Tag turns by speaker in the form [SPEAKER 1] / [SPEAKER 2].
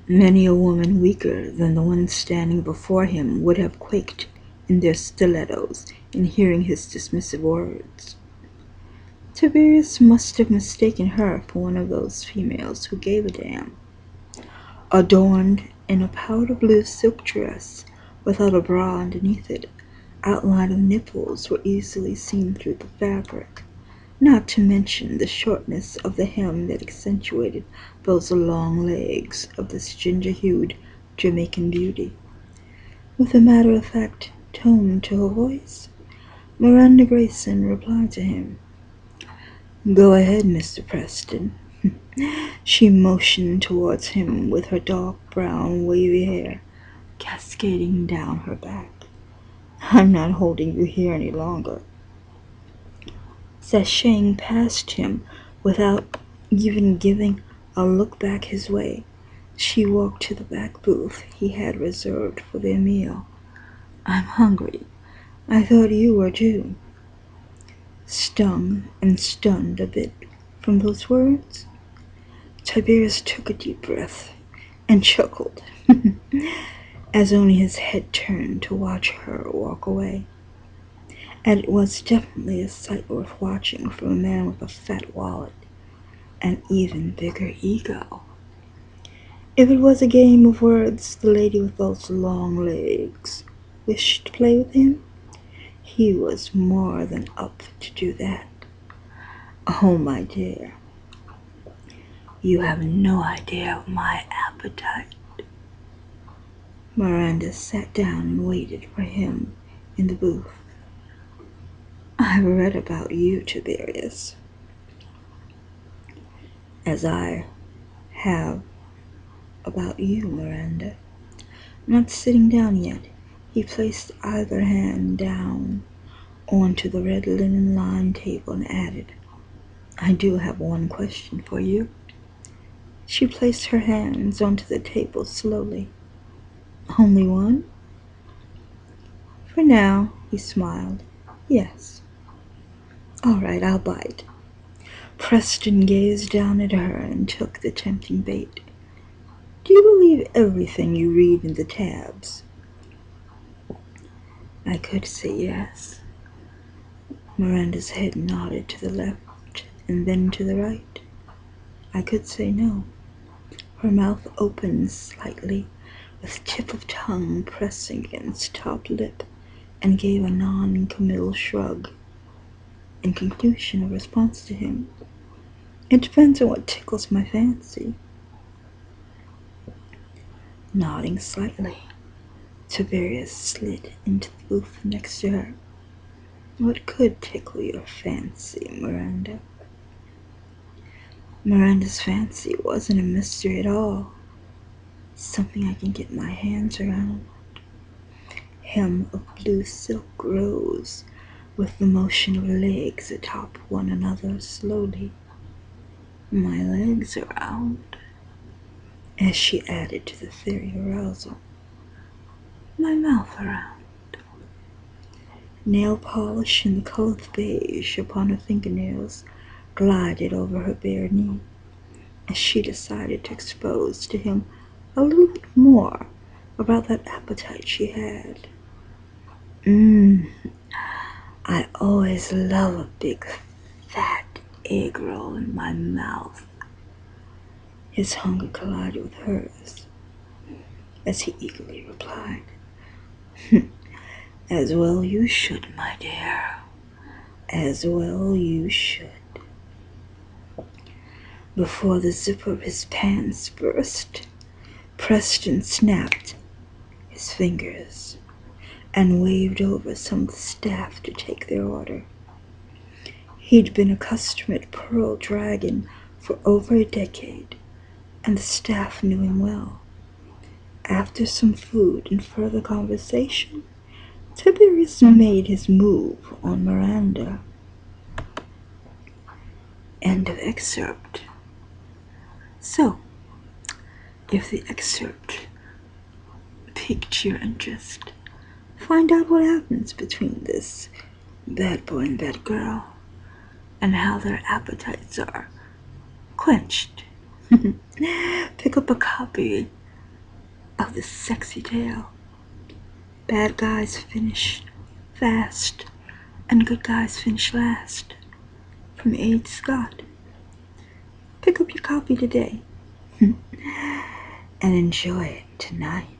[SPEAKER 1] Many a woman weaker than the one standing before him would have quaked in their stilettos in hearing his dismissive words. Tiberius must have mistaken her for one of those females who gave a damn. Adorned in a powder blue silk dress without a bra underneath it, outline of nipples were easily seen through the fabric, not to mention the shortness of the hem that accentuated those long legs of this ginger-hued Jamaican beauty. With a matter-of-fact tone to her voice, Miranda Grayson replied to him. "Go ahead, Mr. Preston." She motioned towards him with her dark brown wavy hair cascading down her back. "I'm not holding you here any longer." Sashaying past him without even giving a look back his way, she walked to the back booth he had reserved for their meal. "I'm hungry. I thought you were too." Stung and stunned a bit from those words, Tiberius took a deep breath and chuckled, as only his head turned to watch her walk away. And it was definitely a sight worth watching from a man with a fat wallet and even bigger ego. If it was a game of words the lady with those long legs wished to play with him, he was more than up to do that. "Oh, my dear, you have no idea of my appetite." Miranda sat down and waited for him in the booth. "I've read about you, Tiberius." "As I have about you, Miranda." Not sitting down yet, he placed either hand down onto the red linen-lined table and added, "I do have one question for you." She placed her hands onto the table slowly. "Only one?" "For now," he smiled. "Yes." "All right, I'll bite." Preston gazed down at her and took the tempting bait. "Do you believe everything you read in the tabs?" I could say yes. Miranda's head nodded to the left and then to the right. I could say no. Her mouth opened slightly, with tip of tongue pressing against top lip, and gave a non-committal shrug. In conclusion, a response to him. "It depends on what tickles my fancy." Nodding slightly, Tiberius slid into the booth next to her. "What could tickle your fancy, Miranda?" Miranda's fancy wasn't a mystery at all. Something I can get my hands around. Hem of blue silk rose with the motion of legs atop one another slowly. "My legs are out," as she added to the theory of arousal. "My mouth around." Nail polish in the color of beige upon her fingernails glided over her bare knee, as she decided to expose to him a little bit more about that appetite she had. I always love a big, fat egg roll in my mouth." His hunger collided with hers, as he eagerly replied, "As well you should, my dear. As well you should." Before the zipper of his pants burst, Preston snapped his fingers and waved over some of the staff to take their order. He'd been a customer at Pearl Dragon for over a decade, and the staff knew him well. After some food and further conversation, Tiberius made his move on Miranda. End of excerpt. So, if the excerpt piqued your interest, find out what happens between this bad boy and bad girl, and how their appetites are quenched. Pick up a copy of this sexy tale. Bad guys finish fast, and good guys finish last. From A.H. Scott. Pick up your copy today and enjoy it tonight.